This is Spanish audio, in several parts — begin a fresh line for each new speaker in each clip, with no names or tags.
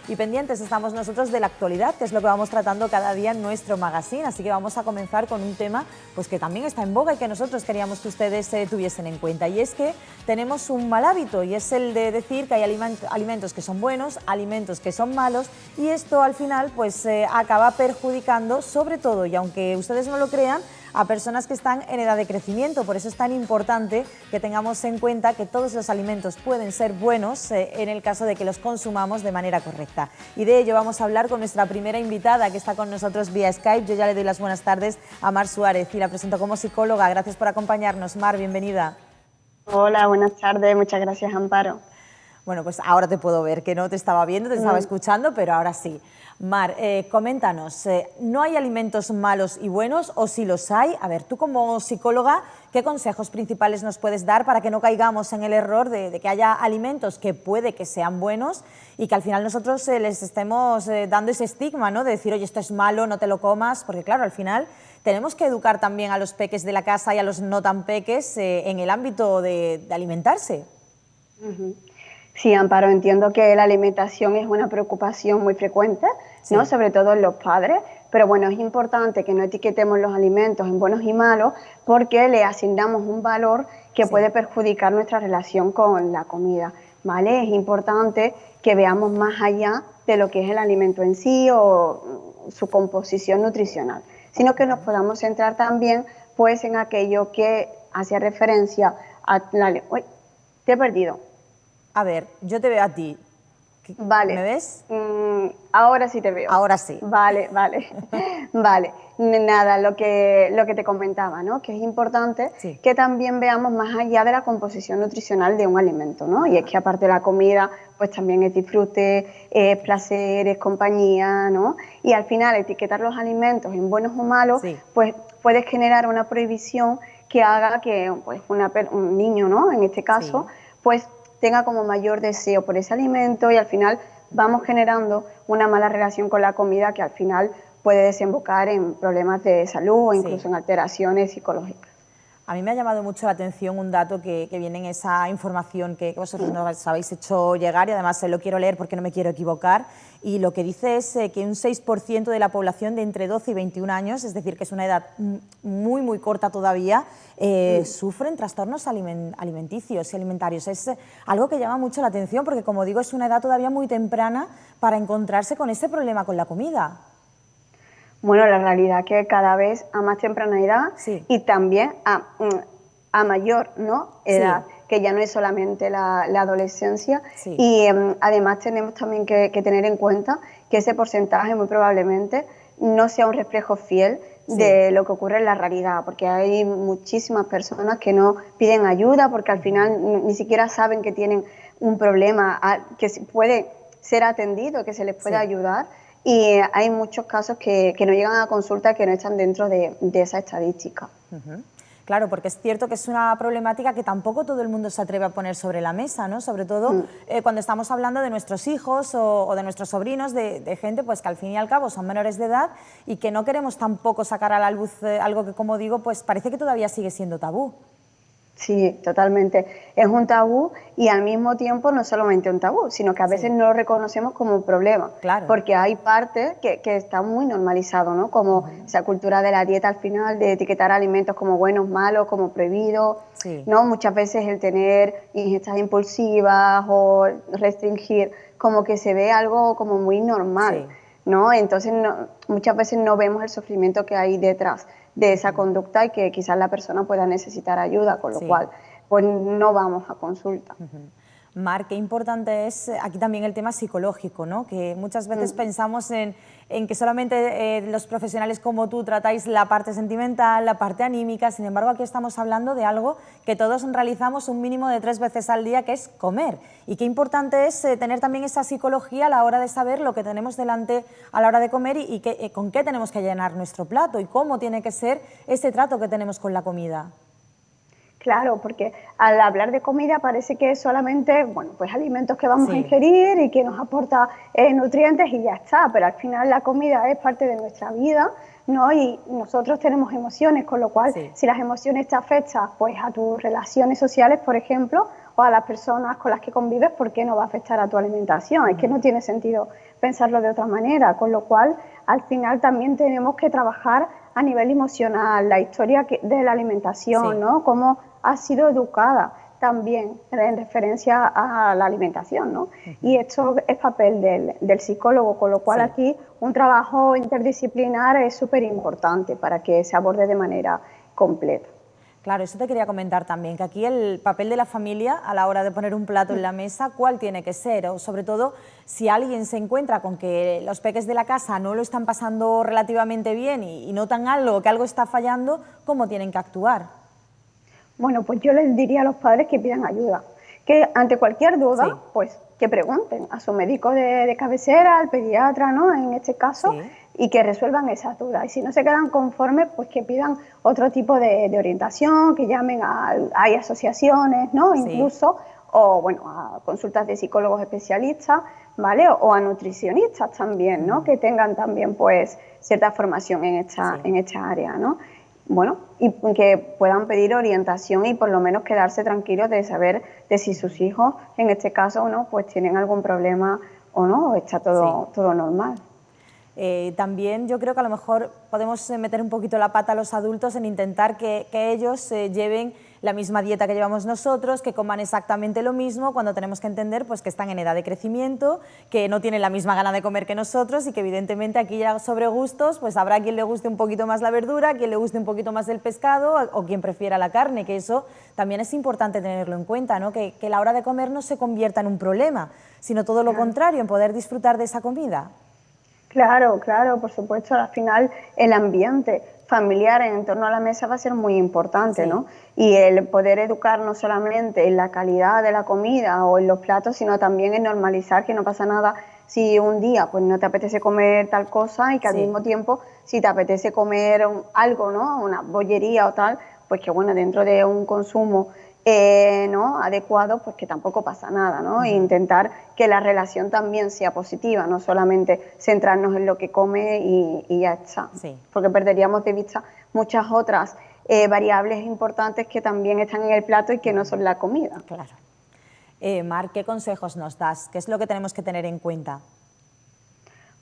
y pendientes estamos nosotros de la actualidad, que es lo que vamos tratando cada día en nuestro magazine. Así que vamos a comenzar con un tema pues que también está en boga y que nosotros queríamos que ustedes tuviesen en cuenta, y es que tenemos un mal hábito, y es el de decir que hay alimentos que son buenos, alimentos que son malos, y esto al final pues acaba perjudicando sobre todo, y aunque ustedes no lo crean, a personas que están en edad de crecimiento. Por eso es tan importante que tengamos en cuenta que todos los alimentos pueden ser buenos en el caso de que los consumamos de manera correcta. Y de ello vamos a hablar con nuestra primera invitada, que está con nosotros vía Skype. Yo ya le doy las buenas tardes a Mar Suárez y la presento como psicóloga. Gracias por acompañarnos, Mar, bienvenida.
Hola, buenas tardes, muchas gracias, Amparo.
Bueno, pues ahora te puedo ver, que no te estaba viendo, te estaba escuchando, pero ahora sí. Mar, coméntanos, ¿no hay alimentos malos y buenos o si los hay? A ver, tú como psicóloga, ¿qué consejos principales nos puedes dar para que no caigamos en el error de que haya alimentos que puede que sean buenos y que al final nosotros les estemos dando ese estigma, ¿no? De decir, oye, esto es malo, no te lo comas, porque claro, al final tenemos que educar también a los peques de la casa y a los no tan peques en el ámbito de alimentarse.
Sí, Amparo, entiendo que la alimentación es una preocupación muy frecuente, ¿no?
Sí.
Sobre todo en los padres, pero bueno, es importante que no etiquetemos los alimentos en buenos y malos porque le asignamos un valor que puede perjudicar nuestra relación con la comida, ¿vale? Es importante que veamos más allá de lo que es el alimento en sí o su composición nutricional, sino que nos podamos centrar también pues en aquello que hace referencia a la... ¡Uy! Te he perdido.
A ver, yo te veo a ti.
Vale.
¿Me ves?
Ahora sí te veo.
Ahora sí.
Vale, vale. Vale. Nada, lo que te comentaba, ¿no? Que es importante que también veamos más allá de la composición nutricional de un alimento, ¿no? Y es que aparte de la comida, pues también es disfrute, es placer, es compañía, ¿no? Y al final etiquetar los alimentos en buenos o malos, pues puedes generar una prohibición que haga que pues, un niño, ¿no? En este caso, pues tenga como mayor deseo por ese alimento y al final vamos generando una mala relación con la comida que al final puede desembocar en problemas de salud o incluso en alteraciones psicológicas.
A mí me ha llamado mucho la atención un dato que viene en esa información que vosotros nos habéis hecho llegar, y además lo quiero leer porque no me quiero equivocar, y lo que dice es que un 6% de la población de entre 12 y 21 años, es decir, que es una edad muy, muy corta todavía, sufren trastornos alimenticios y alimentarios. Es algo que llama mucho la atención porque, como digo, es una edad todavía muy temprana para encontrarse con ese problema con la comida.
Bueno, la realidad es que cada vez a más temprana edad y también a mayor, ¿no? edad, que ya no es solamente la adolescencia. Y además tenemos también que tener en cuenta que ese porcentaje muy probablemente no sea un reflejo fiel de lo que ocurre en la realidad, porque hay muchísimas personas que no piden ayuda porque al final ni siquiera saben que tienen un problema que puede ser atendido, que se les puede ayudar. Y hay muchos casos que no llegan a consulta, que no están dentro de esa estadística.
Claro, porque es cierto que es una problemática que tampoco todo el mundo se atreve a poner sobre la mesa, ¿no? Sobre todo cuando estamos hablando de nuestros hijos o de nuestros sobrinos, de gente pues que al fin y al cabo son menores de edad y que no queremos tampoco sacar a la luz algo que, como digo, pues parece que todavía sigue siendo tabú.
Sí, totalmente. Es un tabú y al mismo tiempo no solamente un tabú, sino que a veces no lo reconocemos como un problema. Porque hay partes que están muy normalizados, ¿no? Como esa cultura de la dieta al final, de etiquetar alimentos como buenos, malos, como prohibidos, ¿no? Muchas veces el tener ingestas impulsivas o restringir, como que se ve algo como muy normal, ¿no? Entonces muchas veces no vemos el sufrimiento que hay detrás de esa conducta y que quizás la persona pueda necesitar ayuda, con lo cual pues no vamos a consulta.
Mar, qué importante es aquí también el tema psicológico, ¿no? Que muchas veces pensamos en que solamente los profesionales como tú tratáis la parte sentimental, la parte anímica. Sin embargo, aquí estamos hablando de algo que todos realizamos un mínimo de 3 veces al día, que es comer. Y qué importante es tener también esa psicología a la hora de saber lo que tenemos delante a la hora de comer y con qué tenemos que llenar nuestro plato y cómo tiene que ser ese trato que tenemos con la comida.
Claro, porque al hablar de comida parece que es solamente, bueno, pues alimentos que vamos a ingerir y que nos aporta nutrientes y ya está, pero al final la comida es parte de nuestra vida, ¿no? Y nosotros tenemos emociones, con lo cual si las emociones te afectan pues a tus relaciones sociales, por ejemplo, o a las personas con las que convives, ¿por qué no va a afectar a tu alimentación? Es que no tiene sentido pensarlo de otra manera, con lo cual al final también tenemos que trabajar a nivel emocional, la historia de la alimentación, ¿no? Cómo ha sido educada también en referencia a la alimentación, ¿no? Y esto es papel del psicólogo, con lo cual aquí un trabajo interdisciplinar es súper importante para que se aborde de manera completa.
Claro, eso te quería comentar también, que aquí el papel de la familia a la hora de poner un plato en la mesa, ¿cuál tiene que ser? O sobre todo, si alguien se encuentra con que los peques de la casa no lo están pasando relativamente bien y notan algo, que algo está fallando, ¿cómo tienen que actuar?
Bueno, pues yo les diría a los padres que pidan ayuda, que ante cualquier duda, pues que pregunten a su médico de cabecera, al pediatra, ¿no? En este caso, y que resuelvan esas dudas. Y si no se quedan conformes, pues que pidan otro tipo de orientación, que llamen hay asociaciones, ¿no? Incluso, o bueno, a consultas de psicólogos especialistas, ¿vale? O a nutricionistas también, ¿no? Que tengan también, pues, cierta formación en esta área, ¿no? Bueno, y que puedan pedir orientación y por lo menos quedarse tranquilos de saber de si sus hijos, en este caso, ¿no? Pues tienen algún problema o no, o está todo normal.
También yo creo que a lo mejor podemos meter un poquito la pata a los adultos en intentar que ellos lleven la misma dieta que llevamos nosotros, que coman exactamente lo mismo, cuando tenemos que entender pues, que están en edad de crecimiento, que no tienen la misma gana de comer que nosotros y que evidentemente aquí ya sobre gustos, pues habrá quien le guste un poquito más la verdura, quien le guste un poquito más el pescado o quien prefiera la carne, que eso también es importante tenerlo en cuenta, ¿no? Que la hora de comer no se convierta en un problema, sino todo lo contrario, en poder disfrutar de esa comida.
Claro, claro, por supuesto, al final el ambiente familiar en torno a la mesa va a ser muy importante, ¿no? Y el poder educar no solamente en la calidad de la comida o en los platos, sino también en normalizar que no pasa nada si un día pues no te apetece comer tal cosa y que al mismo tiempo si te apetece comer algo, ¿no? Una bollería o tal, pues que bueno, dentro de un consumo ¿no? adecuado, pues que tampoco pasa nada, ¿no? E intentar que la relación también sea positiva, no solamente centrarnos en lo que come y ya está, porque perderíamos de vista muchas otras variables importantes que también están en el plato y que no son la comida.
Claro. Mar, ¿qué consejos nos das? ¿Qué es lo que tenemos que tener en cuenta?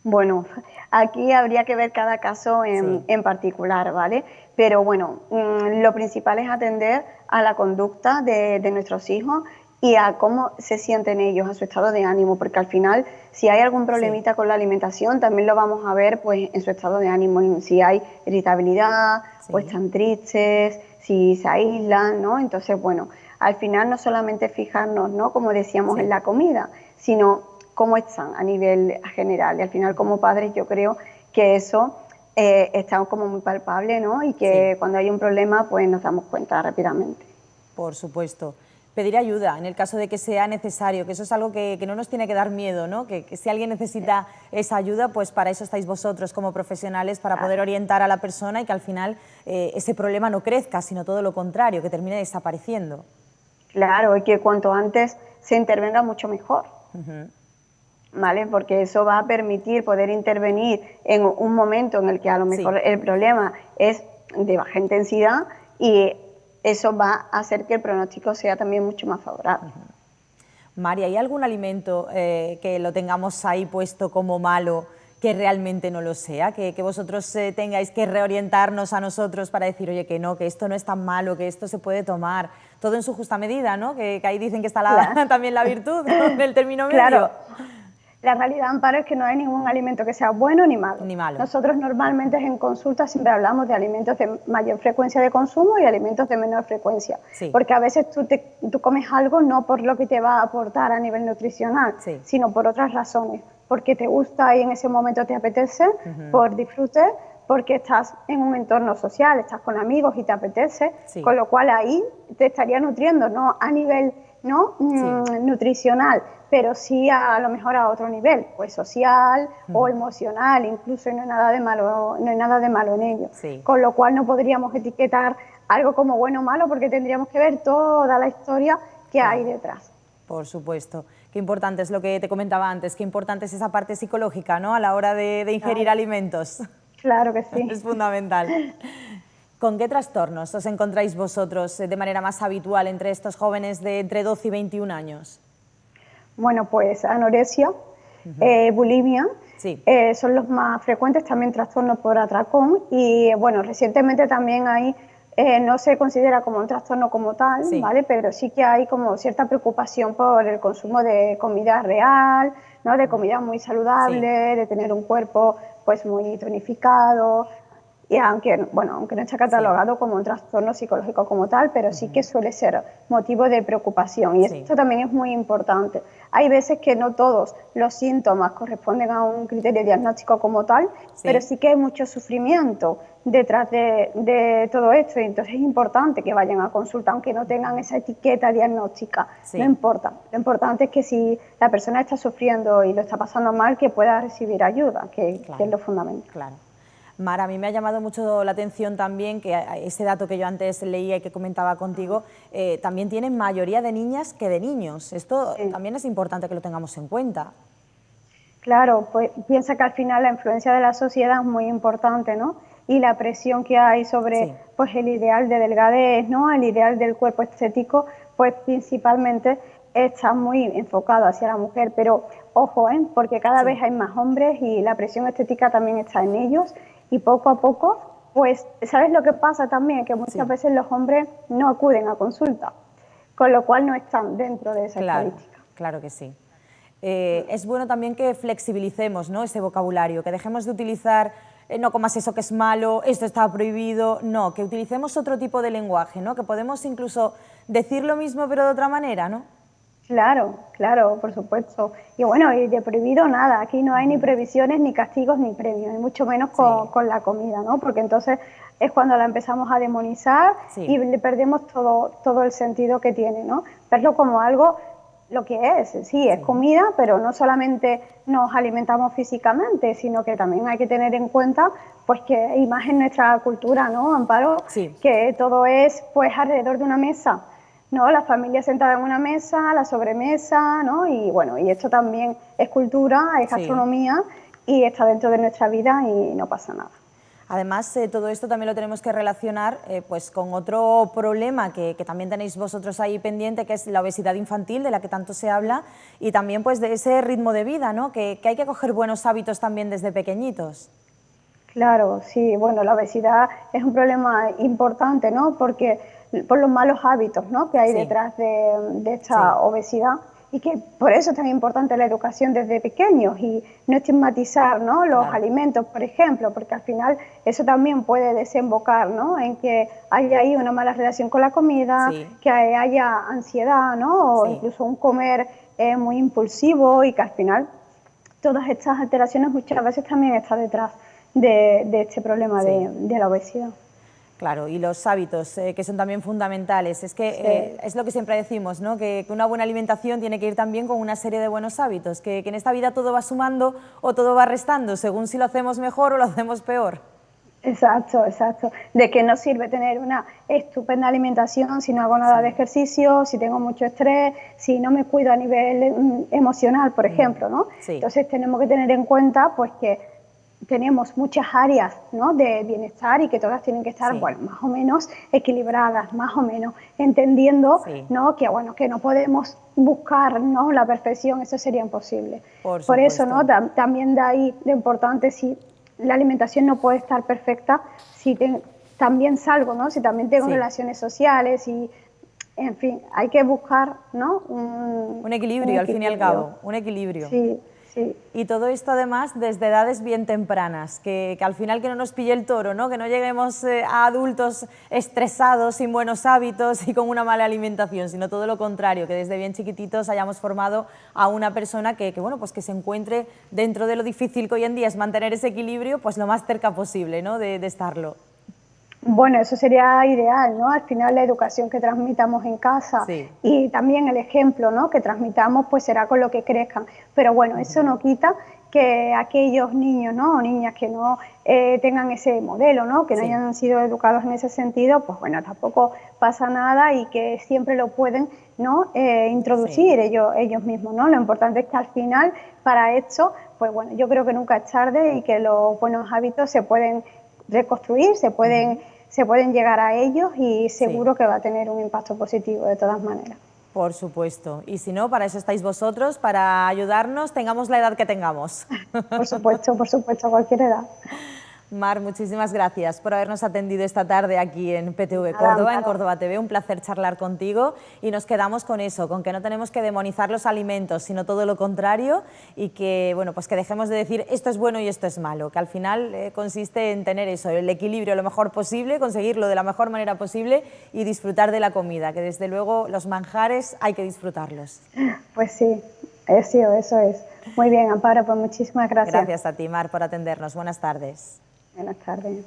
Bueno, aquí habría que ver cada caso en particular, ¿vale? Pero bueno, lo principal es atender a la conducta de nuestros hijos y a cómo se sienten ellos, a su estado de ánimo, porque al final, si hay algún problemita con la alimentación, también lo vamos a ver pues en su estado de ánimo, si hay irritabilidad, pues están tristes, si se aíslan, ¿no? Entonces, bueno, al final no solamente fijarnos, ¿no? Como decíamos en la comida, sino cómo están a nivel general. Y al final, como padres, yo creo que eso está como muy palpable, ¿no? Y que cuando hay un problema, pues nos damos cuenta rápidamente.
Por supuesto. Pedir ayuda en el caso de que sea necesario, que eso es algo que no nos tiene que dar miedo, ¿no? Que si alguien necesita esa ayuda, pues para eso estáis vosotros como profesionales, para poder orientar a la persona y que al final ese problema no crezca, sino todo lo contrario, que termine desapareciendo.
Claro, y que cuanto antes se intervenga mucho mejor. ¿Vale? Porque eso va a permitir poder intervenir en un momento en el que a lo mejor el problema es de baja intensidad y eso va a hacer que el pronóstico sea también mucho más favorable.
María, ¿hay algún alimento que lo tengamos ahí puesto como malo que realmente no lo sea? Que vosotros tengáis que reorientarnos a nosotros para decir, oye, que no, que esto no es tan malo, que esto se puede tomar, todo en su justa medida, ¿no? Que ahí dicen que está también la virtud, ¿no? Del término medio.
Claro. La realidad, Amparo, es que no hay ningún alimento que sea bueno ni malo. Nosotros normalmente en consulta siempre hablamos de alimentos de mayor frecuencia de consumo y alimentos de menor frecuencia. Porque a veces tú comes algo no por lo que te va a aportar a nivel nutricional, sino por otras razones. Porque te gusta y en ese momento te apetece, por disfrute, porque estás en un entorno social, estás con amigos y te apetece, con lo cual ahí te estaría nutriendo, no a nivel nutricional, pero sí a lo mejor a otro nivel, pues social o emocional, incluso, y no hay nada de malo en ello. Con lo cual no podríamos etiquetar algo como bueno o malo porque tendríamos que ver toda la historia que hay detrás.
Por supuesto. Qué importante es lo que te comentaba antes, qué importante es esa parte psicológica, ¿no? A la hora de ingerir alimentos.
Claro que sí.
Es fundamental. ¿Con qué trastornos os encontráis vosotros de manera más habitual entre estos jóvenes de entre 12 y 21 años?
Bueno, pues anorexia, bulimia,
Sí.
son los más frecuentes, también trastornos por atracón y bueno, recientemente también hay, no se considera como un trastorno como tal,
Sí.
¿vale? Pero sí que hay como cierta preocupación por el consumo de comida real, ¿no? De comida muy saludable,
Sí.
de tener un cuerpo pues muy tonificado. Y aunque, bueno, aunque no está
Sí.
catalogado como un trastorno psicológico como tal, pero sí que suele ser motivo de preocupación. Y
Sí.
esto también es muy importante. Hay veces que no todos los síntomas corresponden a un criterio diagnóstico como tal, pero
Sí.
sí que hay mucho sufrimiento detrás de todo esto. Y entonces es importante que vayan a consulta, aunque no tengan esa etiqueta diagnóstica. No
Sí.
importa. Lo importante es que si la persona está sufriendo y lo está pasando mal, que pueda recibir ayuda, que es
Claro,
lo fundamental.
claro. Mar, a mí me ha llamado mucho la atención también que ese dato que yo antes leía y que comentaba contigo, también tienen mayoría de niñas que de niños. Esto
Sí.
también es importante que lo tengamos en cuenta.
Claro, pues piensa que al final la influencia de la sociedad es muy importante, ¿no? Y la presión que hay sobre
Sí.
pues el ideal de delgadez, ¿no? El ideal del cuerpo estético, pues principalmente está muy enfocado hacia la mujer, pero ojo, porque cada
Sí.
vez hay más hombres y la presión estética también está en ellos y poco a poco, pues, ¿sabes lo que pasa también? Que muchas
Sí.
veces los hombres no acuden a consulta, con lo cual no están dentro de esa
Claro,
estadística.
claro que sí. Es bueno también que flexibilicemos, ¿no?, ese vocabulario, que dejemos de utilizar no comas eso que es malo, esto está prohibido, no, que utilicemos otro tipo de lenguaje, ¿no?, que podemos incluso decir lo mismo pero de otra manera, ¿no?
Claro, claro, por supuesto. Y bueno, y de prohibido nada, aquí no hay ni previsiones, ni castigos, ni premios, y mucho menos
Sí.
con la comida, ¿no? Porque entonces es cuando la empezamos a demonizar
Sí.
y le perdemos todo el sentido que tiene, ¿no? Verlo como algo, lo que es, sí, es
Sí.
comida, pero no solamente nos alimentamos físicamente, sino que también hay que tener en cuenta, pues que y más en nuestra cultura, ¿no, Amparo?
Sí.
Que todo es, pues, alrededor de una mesa. ¿No? La familia sentada en una mesa, la sobremesa, ¿no? Y bueno, y esto también es cultura, es
Sí.
gastronomía y está dentro de nuestra vida y no pasa nada.
Además, todo esto también lo tenemos que relacionar pues con otro problema que también tenéis vosotros ahí pendiente, que es la obesidad infantil, de la que tanto se habla, y también pues de ese ritmo de vida, ¿no?, que hay que coger buenos hábitos también desde pequeñitos.
Claro, sí, bueno, la obesidad es un problema importante, ¿no? Porque por los malos hábitos, ¿no?, que hay
Sí,
detrás de
sí,
esta obesidad y que por eso es tan importante la educación desde pequeños y no estigmatizar, ¿no?, los
claro.
alimentos, por ejemplo, porque al final eso también puede desembocar, ¿no?, en que haya ahí una mala relación con la comida,
Sí,
que haya ansiedad, ¿no?, o
sí.
incluso un comer muy impulsivo y que al final todas estas alteraciones muchas veces también están detrás de este problema
Sí.
de la obesidad.
Claro, y los hábitos, que son también fundamentales. Es que
Sí.
es lo que siempre decimos, ¿no?, que una buena alimentación tiene que ir también con una serie de buenos hábitos, que en esta vida todo va sumando o todo va restando, según si lo hacemos mejor o lo hacemos peor.
Exacto, exacto. De que no sirve tener una estupenda alimentación si no hago nada de
Sí.
ejercicio, si tengo mucho estrés, si no me cuido a nivel emocional, por ejemplo, ¿no?
Sí,
Entonces tenemos que tener en cuenta pues que tenemos muchas áreas, ¿no?, de bienestar y que todas tienen que estar,
sí,
bueno, más o menos equilibradas, más o menos entendiendo,
sí,
¿no?, que bueno, que no podemos buscar, ¿no?, la perfección, eso sería imposible.
por
Por eso, ¿no?,
supuesto.
también de ahí lo importante, si la alimentación no puede estar perfecta, si también salgo, ¿no?, si también tengo
Sí,
relaciones sociales y, en fin, hay que buscar, ¿no?,
un
un
equilibrio, al fin y al
equilibrio.
cabo, un equilibrio.
Sí, sí.
Y todo esto además desde edades bien tempranas, que al final que no nos pille el toro, ¿no?, que no lleguemos a adultos estresados, sin buenos hábitos y con una mala alimentación, sino todo lo contrario, que desde bien chiquititos hayamos formado a una persona bueno, pues que se encuentre dentro de lo difícil que hoy en día es mantener ese equilibrio, pues lo más cerca posible, ¿no?, de estarlo.
Bueno, eso sería ideal, ¿no? Al final la educación que transmitamos en casa
Sí,
y también el ejemplo, ¿no?, que transmitamos, pues será con lo que crezcan. Pero bueno, eso no quita que aquellos niños, ¿no?, o niñas que no tengan ese modelo, ¿no?, que no
sí,
hayan sido educados en ese sentido, pues bueno, tampoco pasa nada y que siempre lo pueden, ¿no?,
sí,
introducir ellos mismos, ¿no? Lo importante es que al final, para esto, pues bueno, yo creo que nunca es tarde y que los buenos hábitos se pueden reconstruir, se pueden llegar a ellos y
sí.
seguro que va a tener un impacto positivo de todas maneras.
Por supuesto. Y si no, para eso estáis vosotros, para ayudarnos, tengamos la edad que tengamos.
Por supuesto, cualquier edad.
Mar, muchísimas gracias por habernos atendido esta tarde aquí en PTV
Nada,
Córdoba,
Amparo.
en Córdoba TV. Un placer charlar contigo y nos quedamos con eso, con que no tenemos que demonizar los alimentos, sino todo lo contrario, y que, bueno, pues que dejemos de decir esto es bueno y esto es malo, que al final consiste en tener eso, el equilibrio lo mejor posible, conseguirlo de la mejor manera posible y disfrutar de la comida, que desde luego los manjares hay que disfrutarlos.
Pues sí, eso es. Muy bien, Amparo, pues muchísimas gracias.
Gracias a ti, Mar, por atendernos. Buenas tardes.
Buenas tardes.